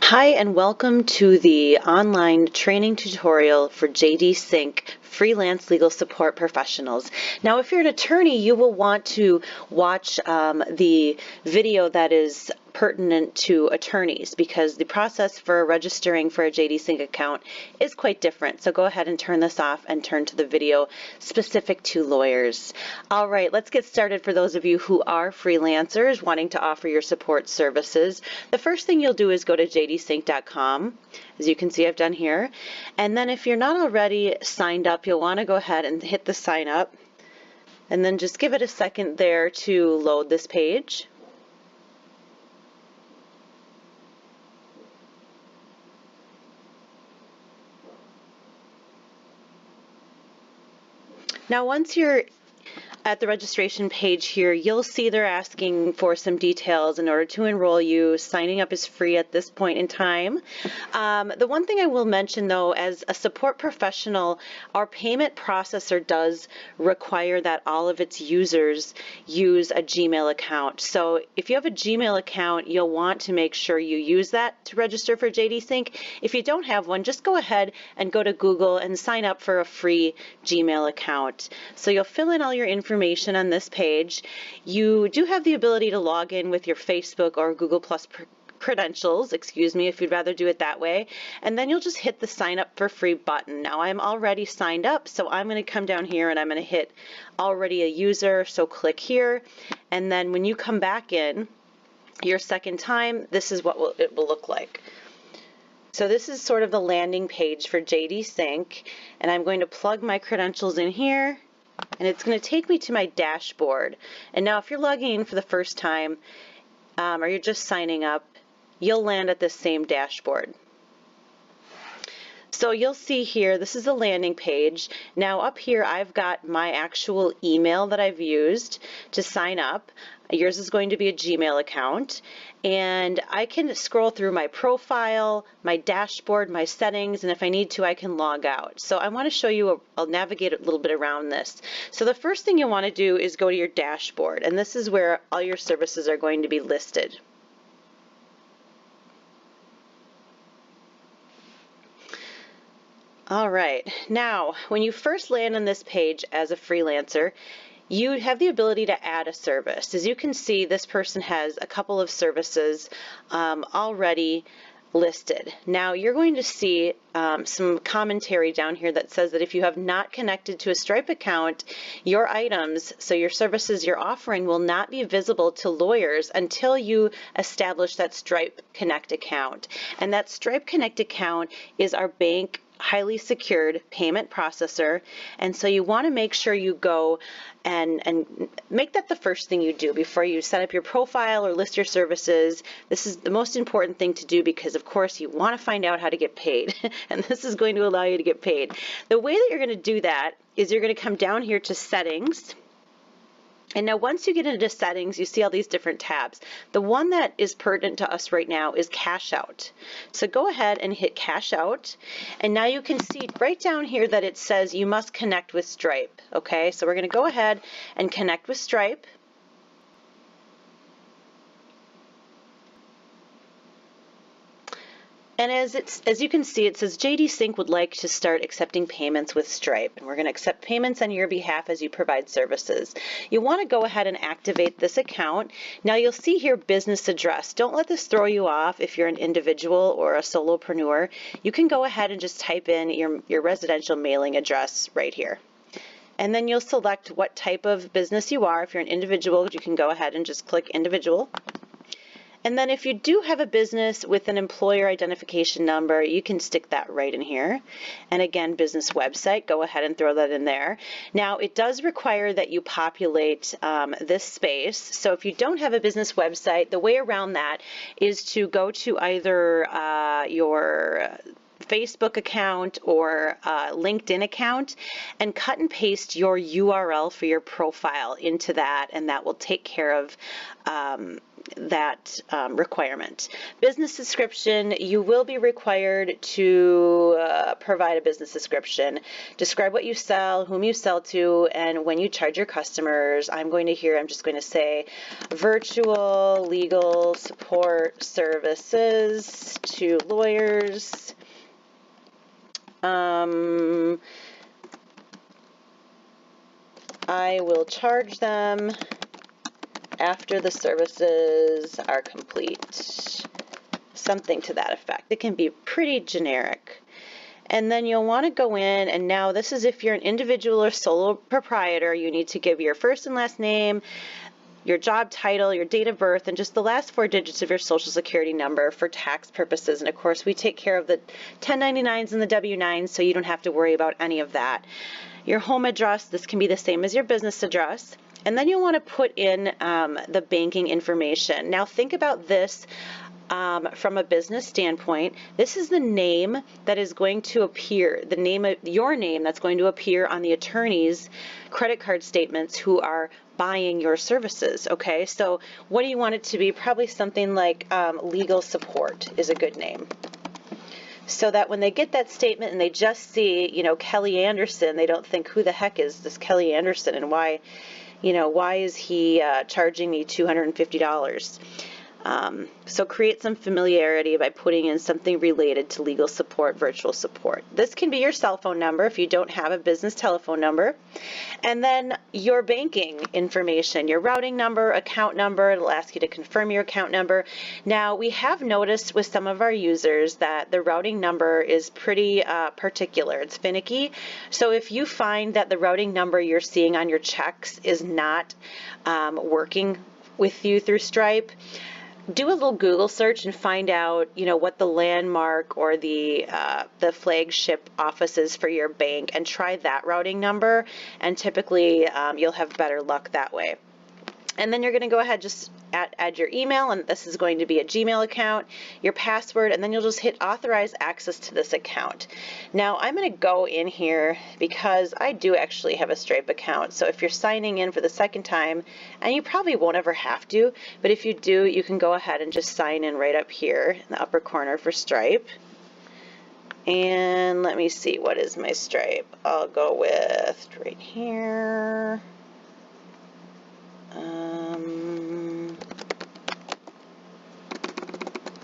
Hi and welcome to the online training tutorial for JDsync freelance legal support professionals. Now if you're an attorney, you will want to watch the video that is pertinent to attorneys because the process for registering for a JDsync account is quite different. So go ahead and turn this off and turn to the video specific to lawyers. All right, let's get started for those of you who are freelancers wanting to offer your support services. The first thing you'll do is go to JDsync.com, as you can see I've done here. And then if you're not already signed up, you'll want to go ahead and hit the sign up. And then just give it a second there to load this page. Now once you're at the registration page here, you'll see they're asking for some details in order to enroll you. Signing up is free at this point in time. The one thing I will mention though, as a support professional, our payment processor does require that all of its users use a Gmail account. So if you have a Gmail account, you'll want to make sure you use that to register for JDsync. If you don't have one, just go ahead and go to Google and sign up for a free Gmail account. So you'll fill in all your information on this page. You do have the ability to log in with your Facebook or Google Plus credentials, excuse me, if you'd rather do it that way. And then you'll just hit the sign up for free button. Now I'm already signed up, so I'm going to come down here and I'm going to hit already a user, so click here. And then when you come back in your second time, this is what it will look like. So this is sort of the landing page for JDsync, and I'm going to plug my credentials in here. And it's going to take me to my dashboard. And now if you're logging in for the first time or you're just signing up, you'll land at this same dashboard. So you'll see here, this is the landing page. Now up here I've got my actual email that I've used to sign up. Yours is going to be a Gmail account. And I can scroll through my profile, my dashboard, my settings, and if I need to, I can log out. So I want to show you, I'll navigate a little bit around this. So the first thing you want to do is go to your dashboard, and this is where all your services are going to be listed. All right, now when you first land on this page as a freelancer, you have the ability to add a service. As you can see, this person has a couple of services already listed. Now you're going to see some commentary down here that says that if you have not connected to a Stripe account, your items, so your services you're offering, will not be visible to lawyers until you establish that Stripe Connect account. And that Stripe Connect account is our bank highly secured payment processor, and so you want to make sure you go and make that the first thing you do before you set up your profile or list your services. This is the most important thing to do because of course you want to find out how to get paid and this is going to allow you to get paid. The way that you're going to do that is you're going to come down here to settings. And now once you get into settings, you see all these different tabs. The one that is pertinent to us right now is cash out. So go ahead and hit cash out. And now you can see right down here that it says you must connect with Stripe. Okay, so we're going to go ahead and connect with Stripe. And as you can see, it says JDsync would like to start accepting payments with Stripe. And we're going to accept payments on your behalf as you provide services. You want to go ahead and activate this account. Now you'll see here business address. Don't let this throw you off if you're an individual or a solopreneur. You can go ahead and just type in your residential mailing address right here. And then you'll select what type of business you are. If you're an individual, you can go ahead and just click individual. And then if you do have a business with an employer identification number, you can stick that right in here. And again, business website, go ahead and throw that in there. Now, it does require that you populate this space. So if you don't have a business website, the way around that is to go to either your Facebook account or LinkedIn account, and cut and paste your URL for your profile into that, and that will take care of that requirement. Business description, you will be required to provide a business description. Describe what you sell, whom you sell to, and when you charge your customers. I'm just going to say virtual legal support services to lawyers. I will charge them after the services are complete. Something to that effect. It can be pretty generic. And then you'll want to go in, and now this is if you're an individual or solo proprietor, you need to give your first and last name, your job title, your date of birth, and just the last 4 digits of your social security number for tax purposes. And of course, we take care of the 1099s and the W-9s, so you don't have to worry about any of that. Your home address, this can be the same as your business address. And then you'll want to put in the banking information. Now think about this from a business standpoint. This is the name that is going to appear, the name of your name that's going to appear on the attorney's credit card statements who are buying your services. Okay, so what do you want it to be? Probably something like legal support is a good name. So that when they get that statement and they just see, you know, Kelly Anderson, they don't think, who the heck is this Kelly Anderson, and why is he charging me $250? So create some familiarity by putting in something related to legal support, virtual support. This can be your cell phone number if you don't have a business telephone number. And then your banking information, your routing number, account number. It'll ask you to confirm your account number. Now, we have noticed with some of our users that the routing number is pretty particular. It's finicky. So if you find that the routing number you're seeing on your checks is not working with you through Stripe, do a little Google search and find out, you know, what the landmark or the flagship office is for your bank, and try that routing number, and typically you'll have better luck that way. And then you're going to go ahead, just add your email, and this is going to be a Gmail account, your password, and then you'll just hit authorize access to this account. Now I'm going to go in here because I do actually have a Stripe account. So if you're signing in for the second time, and you probably won't ever have to, but if you do, you can go ahead and just sign in right up here in the upper corner for Stripe. And let me see, what is my Stripe? I'll go with right here.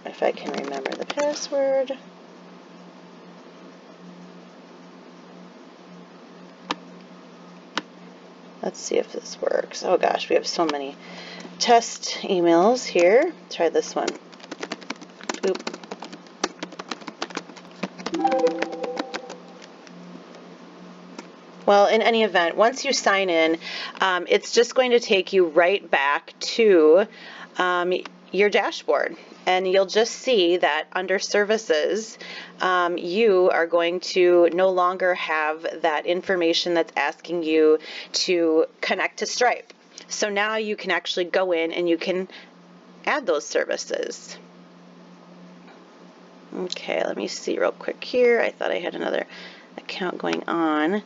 If I can remember the password. Let's see if this works. Oh gosh, we have so many test emails here. Try this one. Oop. Well, in any event, once you sign in, it's just going to take you right back to your dashboard. And you'll just see that under services, you are going to no longer have that information that's asking you to connect to Stripe. So now you can actually go in and you can add those services. Okay, let me see real quick here. I thought I had another account going on.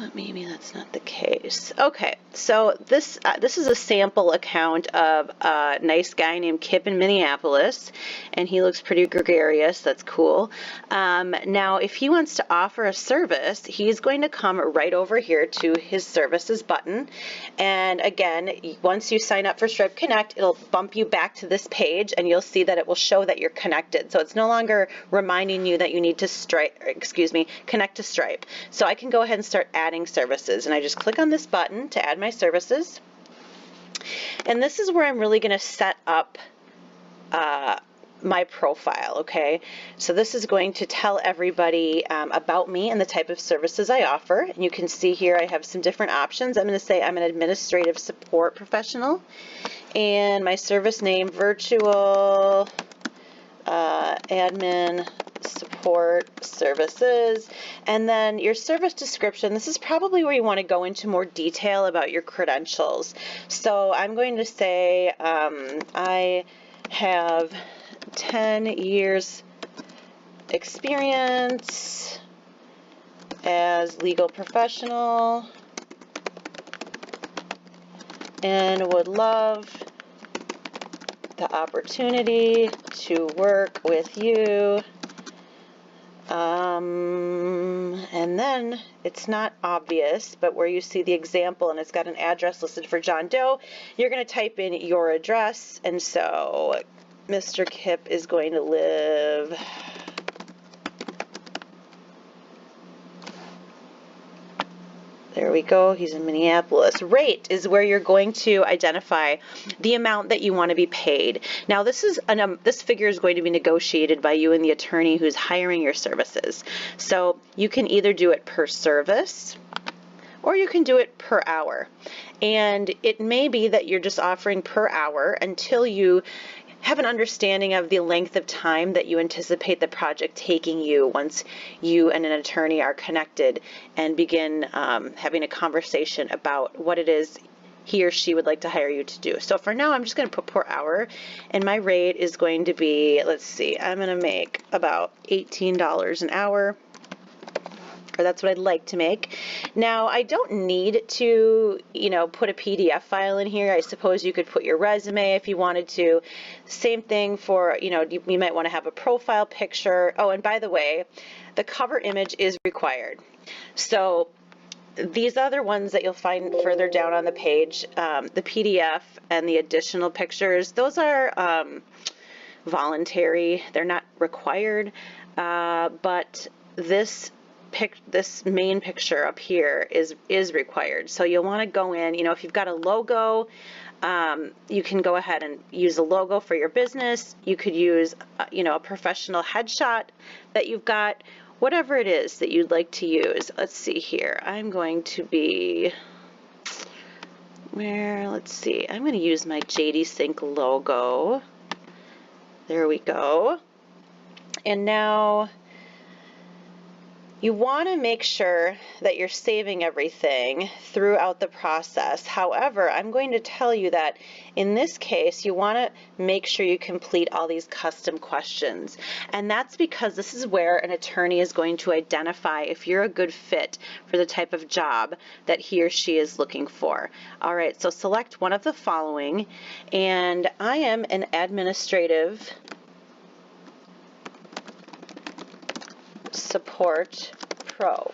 But maybe that's not the case. Okay, so this is a sample account of a nice guy named Kip in Minneapolis, and he looks pretty gregarious. That's cool. Now, if he wants to offer a service, he's going to come right over here to his services button. And again, once you sign up for Stripe Connect, it'll bump you back to this page, and you'll see that it will show that you're connected. So it's no longer reminding you that you need to connect to Stripe. So I can go ahead and start adding services, and I just click on this button to add my services. And this is where I'm really going to set up my profile, okay? So this is going to tell everybody about me and the type of services I offer. And you can see here I have some different options. I'm going to say I'm an administrative support professional, and my service name, virtual admin support services. And then your service description, this is probably where you want to go into more detail about your credentials. So I'm going to say I have 10 years experience as legal professional and would love the opportunity to work with you. And then it's not obvious, but where you see the example and it's got an address listed for John Doe, you're going to type in your address. And so Mr. Kip is going to live there we go. He's in Minneapolis. Rate is where you're going to identify the amount that you want to be paid. Now, this figure is going to be negotiated by you and the attorney who's hiring your services. So you can either do it per service or you can do it per hour. And it may be that you're just offering per hour until you have an understanding of the length of time that you anticipate the project taking you once you and an attorney are connected and begin having a conversation about what it is he or she would like to hire you to do. So for now, I'm just going to put per hour, and my rate is going to be, let's see, I'm going to make about $18 an hour. Or that's what I'd like to make. Now, I don't need to, put a PDF file in here. I suppose you could put your resume if you wanted to. Same thing for, you might want to have a profile picture. Oh, and by the way, the cover image is required. So these other ones that you'll find further down on the page, the PDF and the additional pictures, those are voluntary. They're not required, but this main picture up here is required. So you'll want to go in, if you've got a logo, you can go ahead and use a logo for your business. You could use, a professional headshot that you've got, whatever it is that you'd like to use. Let's see here. I'm going to be, let's see. I'm going to use my JDsync logo. There we go. And now, you want to make sure that you're saving everything throughout the process. However, I'm going to tell you that in this case, you want to make sure you complete all these custom questions. And that's because this is where an attorney is going to identify if you're a good fit for the type of job that he or she is looking for. All right, so select one of the following. And I am an administrative support pro.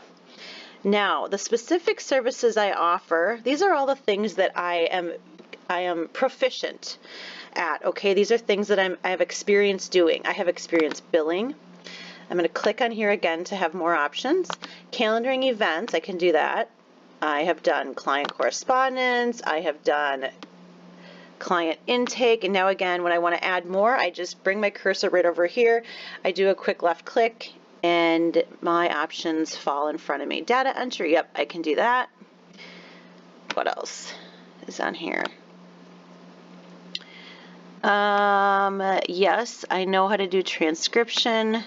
Now, the specific services I offer, these are all the things that I am proficient at. Okay, these are things that I have experience doing. I have experience billing. I'm going to click on here again to have more options. Calendaring events, I can do that. I have done client correspondence. I have done client intake. And now again, when I want to add more, I just bring my cursor right over here. I do a quick left click and my options fall in front of me. Data entry, yep, I can do that. What else is on here? Yes, I know how to do transcription.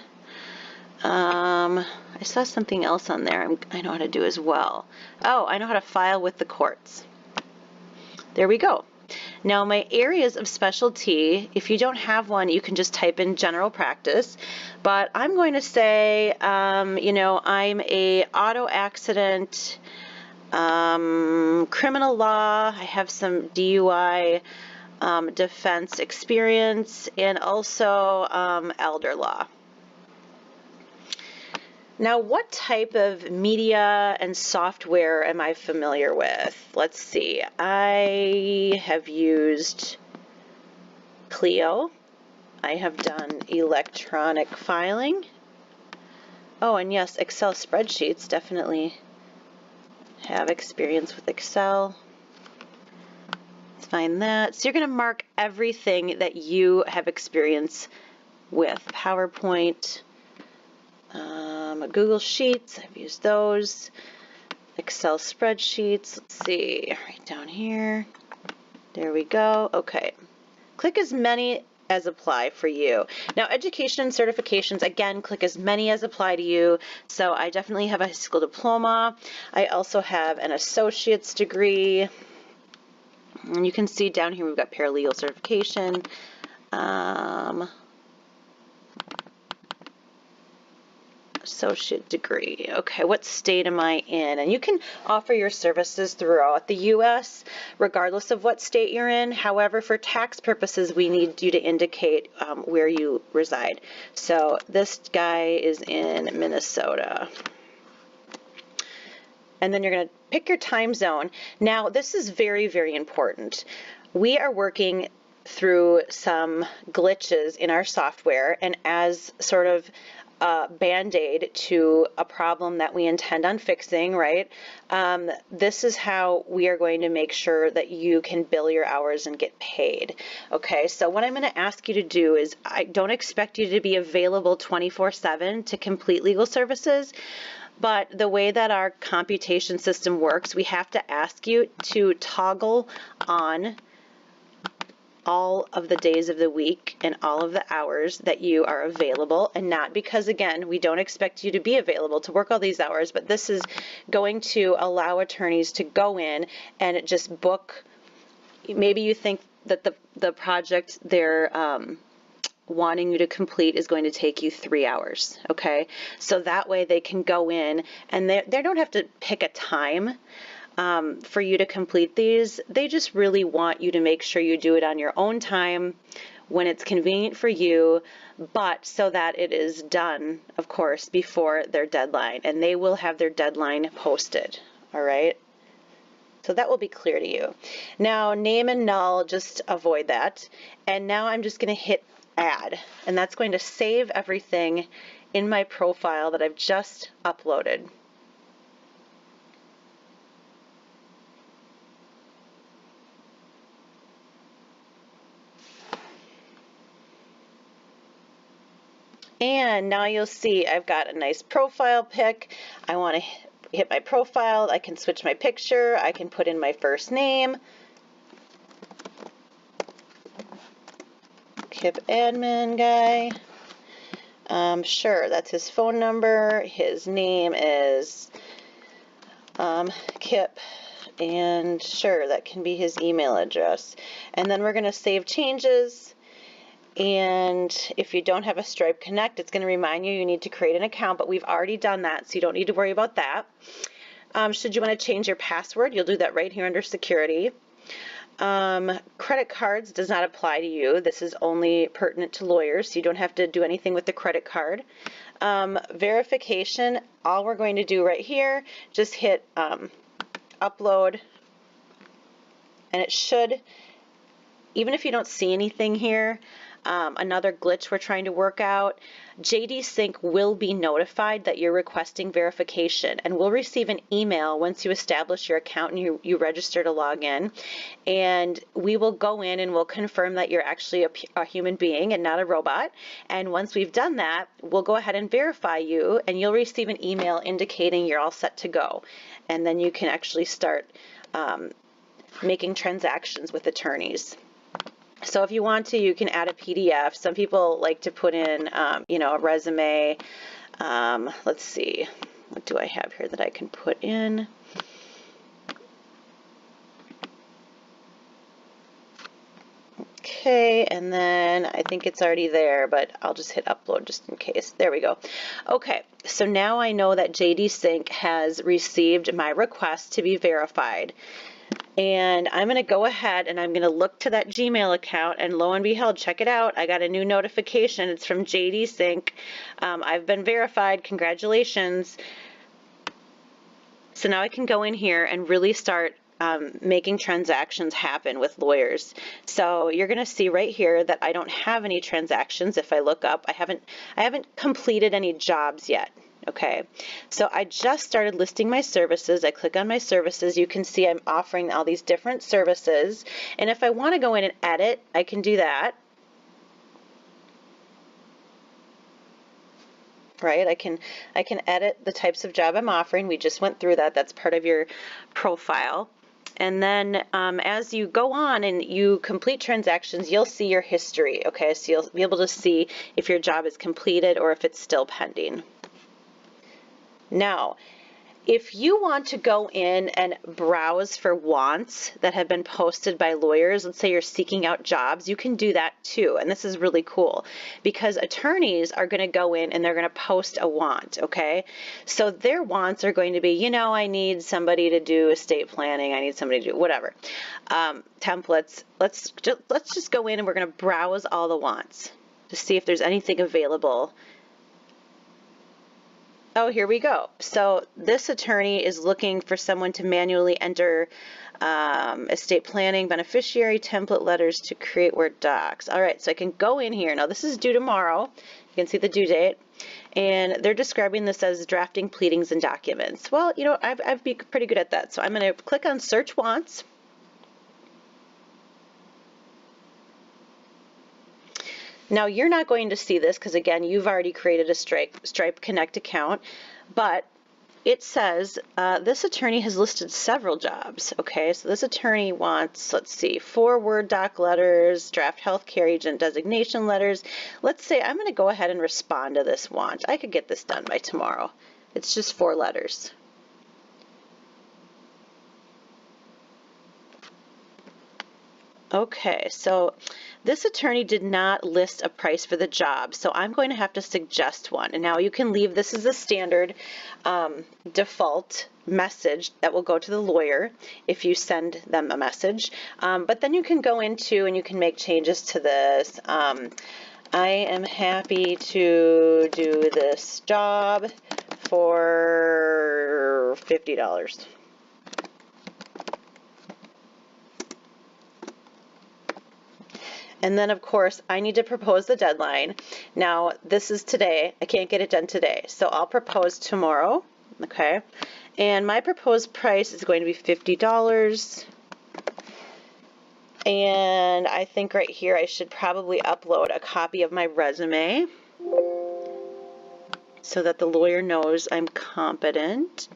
I saw something else on there I know how to do as well. Oh, I know how to file with the courts. There we go. Now, my areas of specialty, if you don't have one, you can just type in general practice. But I'm going to say, I'm a auto accident, criminal law. I have some DUI defense experience, and also elder law. Now, what type of media and software am I familiar with? Let's see. I have used Clio. I have done electronic filing. Oh, and yes, Excel spreadsheets. Definitely have experience with Excel. Let's find that. So you're going to mark everything that you have experience with. PowerPoint. Google Sheets, I've used those. Excel spreadsheets, let's see, right down here. There we go. Okay. Click as many as apply for you. Now, education and certifications, again, click as many as apply to you. So I definitely have a high school diploma. I also have an associate's degree. And you can see down here we've got paralegal certification. associate degree. Okay, what state am I in? And you can offer your services throughout the U.S. regardless of what state you're in. However, for tax purposes, we need you to indicate where you reside. So this guy is in Minnesota. And then you're going to pick your time zone. Now, this is very, very important. We are working through some glitches in our software, and as sort of Band-Aid to a problem that we intend on fixing, right? This is how we are going to make sure that you can bill your hours and get paid. Okay, so what I'm going to ask you to do is, I don't expect you to be available 24/7 to complete legal services, but the way that our computation system works, we have to ask you to toggle on all of the days of the week and all of the hours that you are available, and not because, again, we don't expect you to be available to work all these hours, but this is going to allow attorneys to go in and just book. Maybe you think that the project they're wanting you to complete is going to take you 3 hours, okay? So that way they can go in and they don't have to pick a time for you to complete these. They just really want you to make sure you do it on your own time when it's convenient for you, but so that it is done, of course, before their deadline, and they will have their deadline posted, all right? So that will be clear to you. Now, name and null, just avoid that. And now I'm just going to hit add, and that's going to save everything in my profile that I've just uploaded. And now you'll see I've got a nice profile pic. I want to hit my profile. I can switch my picture. I can put in my first name. Kip admin guy. Sure, that's his phone number. His name is Kip. And sure, that can be his email address. And then we're going to save changes. And if you don't have a Stripe Connect, it's going to remind you need to create an account, but we've already done that, so you don't need to worry about that. Should you want to change your password, you'll do that right here under security. Credit cards does not apply to you. This is only pertinent to lawyers, so you don't have to do anything with the credit card. Verification, all we're going to do right here, just hit upload, and it should, even if you don't see anything here, another glitch we're trying to work out, JDsync will be notified that you're requesting verification, and will receive an email once you establish your account and you register to log in, and we will go in and we'll confirm that you're actually a human being and not a robot. And once we've done that, we'll go ahead and verify you, and you'll receive an email indicating you're all set to go, and then you can actually start making transactions with attorneys. So if you want to, you can add a PDF. Some people like to put in, you know, a resume. Let's see, what do I have here that I can put in? Okay, and then I think it's already there, but I'll just hit upload just in case. There we go. Okay, so now I know that JDsync has received my request to be verified. And I'm going to go ahead and I'm going to look to that Gmail account, and lo and behold, check it out. I got a new notification. It's from JDsync. I've been verified. Congratulations. So now I can go in here and really start making transactions happen with lawyers. So you're going to see right here that I don't have any transactions. If I look up, I haven't completed any jobs yet. Okay, so I just started listing my services. I click on my services. You can see I'm offering all these different services. And if I want to go in and edit, I can do that. Right, I can edit the types of job I'm offering. We just went through that. That's part of your profile. And then as you go on and you complete transactions, you'll see your history. Okay, so you'll be able to see if your job is completed or if it's still pending. Now, If you want to go in and browse for wants that have been posted by lawyers, let's say you're seeking out jobs, you can do that too. And this is really cool because attorneys are going to go in and they're going to post a want, okay? So their wants are going to be, I need somebody to do estate planning, I need somebody to do whatever. Templates. Let's just go in and we're going to browse all the wants to see if there's anything available. Oh, here we go. So this attorney is looking for someone to manually enter estate planning, beneficiary, template letters to create Word docs. All right, so I can go in here. Now this is due tomorrow. You can see the due date. And they're describing this as drafting pleadings and documents. Well, I'd be pretty good at that. So I'm going to click on Search Wants. Now you're not going to see this because again, you've already created a Stripe Connect account, but it says this attorney has listed several jobs. Okay, so this attorney wants, let's see, 4 Word doc letters, draft healthcare agent designation letters. Let's say I'm going to go ahead and respond to this want. I could get this done by tomorrow. It's just 4 letters. Okay, so this attorney did not list a price for the job, so I'm going to have to suggest one. And now you can leave this as a standard default message that will go to the lawyer if you send them a message. But then you can go into and you can make changes to this. I am happy to do this job for $50. And then, of course, I need to propose the deadline. Now, this is today. I can't get it done today. So I'll propose tomorrow, okay? And my proposed price is going to be $50. And I think right here I should probably upload a copy of my resume so that the lawyer knows I'm competent.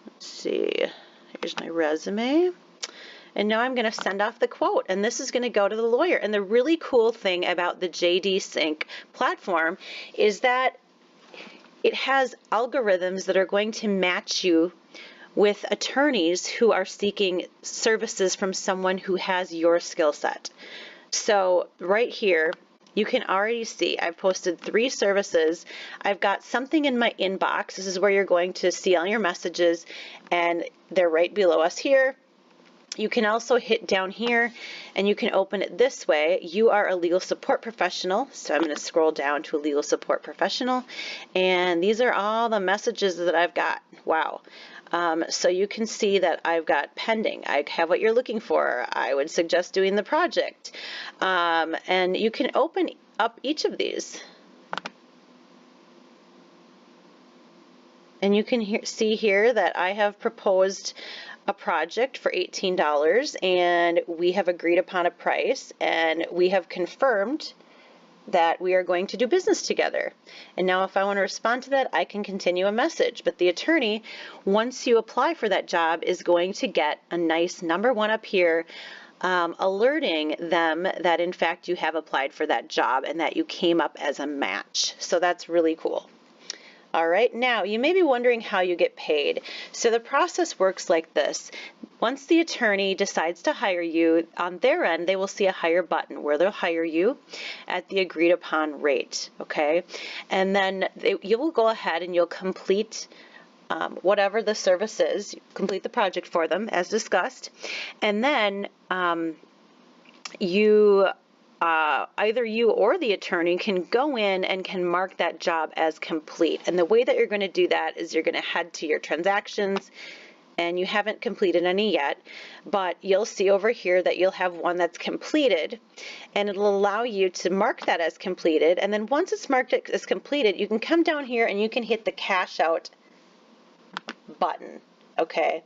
Let's see. Here's my resume. And now I'm going to send off the quote, and this is going to go to the lawyer. And the really cool thing about the JDsync platform is that it has algorithms that are going to match you with attorneys who are seeking services from someone who has your skill set. So right here, you can already see I've posted 3 services. I've got something in my inbox. This is where you're going to see all your messages, and they're right below us here. You can also hit down here and you can open it this way. You are a legal support professional. So I'm going to scroll down to a legal support professional. And these are all the messages that I've got. Wow. So you can see that I've got pending. I have what you're looking for. I would suggest doing the project. And you can open up each of these. And you can see here that I have proposed a project for $18 and we have agreed upon a price and we have confirmed that we are going to do business together. And now if I want to respond to that, I can continue a message. But the attorney, once you apply for that job, is going to get a nice number 1 up here alerting them that in fact you have applied for that job and that you came up as a match. So that's really cool. All right, now you may be wondering how you get paid. So the process works like this. Once the attorney decides to hire you, on their end, they will see a hire button where they'll hire you at the agreed upon rate, okay? And then you will go ahead and you'll complete whatever the service is, complete the project for them as discussed. And then either you or the attorney can go in and can mark that job as complete. And the way that you're going to do that is you're going to head to your transactions, and you haven't completed any yet, but you'll see over here that you'll have one that's completed, and it'll allow you to mark that as completed. And then once it's marked as completed, you can come down here and you can hit the cash out button, okay?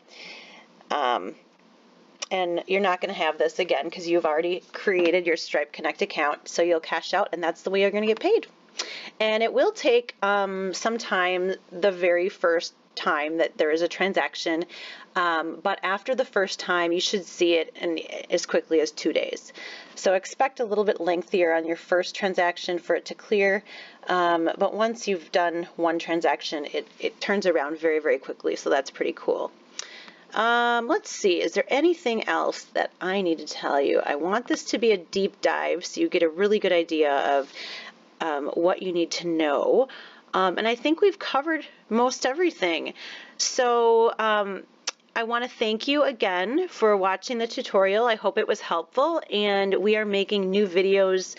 And you're not going to have this again because you've already created your Stripe Connect account, so you'll cash out, and that's the way you're going to get paid. And it will take some time the very first time that there is a transaction, but after the first time, you should see it in as quickly as 2 days. So expect a little bit lengthier on your first transaction for it to clear, but once you've done one transaction, it turns around very, very quickly, so that's pretty cool. Let's see, is there anything else that I need to tell you? I want this to be a deep dive so you get a really good idea of what you need to know. And I think we've covered most everything. So I want to thank you again for watching the tutorial. I hope it was helpful, and we are making new videos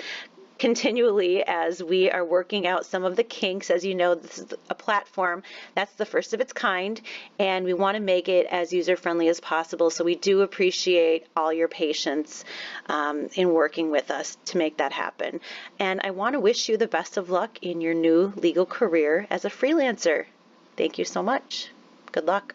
continually as we are working out some of the kinks. As you know, this is a platform that's the first of its kind, and we want to make it as user-friendly as possible. So we do appreciate all your patience in working with us to make that happen. And I want to wish you the best of luck in your new legal career as a freelancer. Thank you so much. Good luck.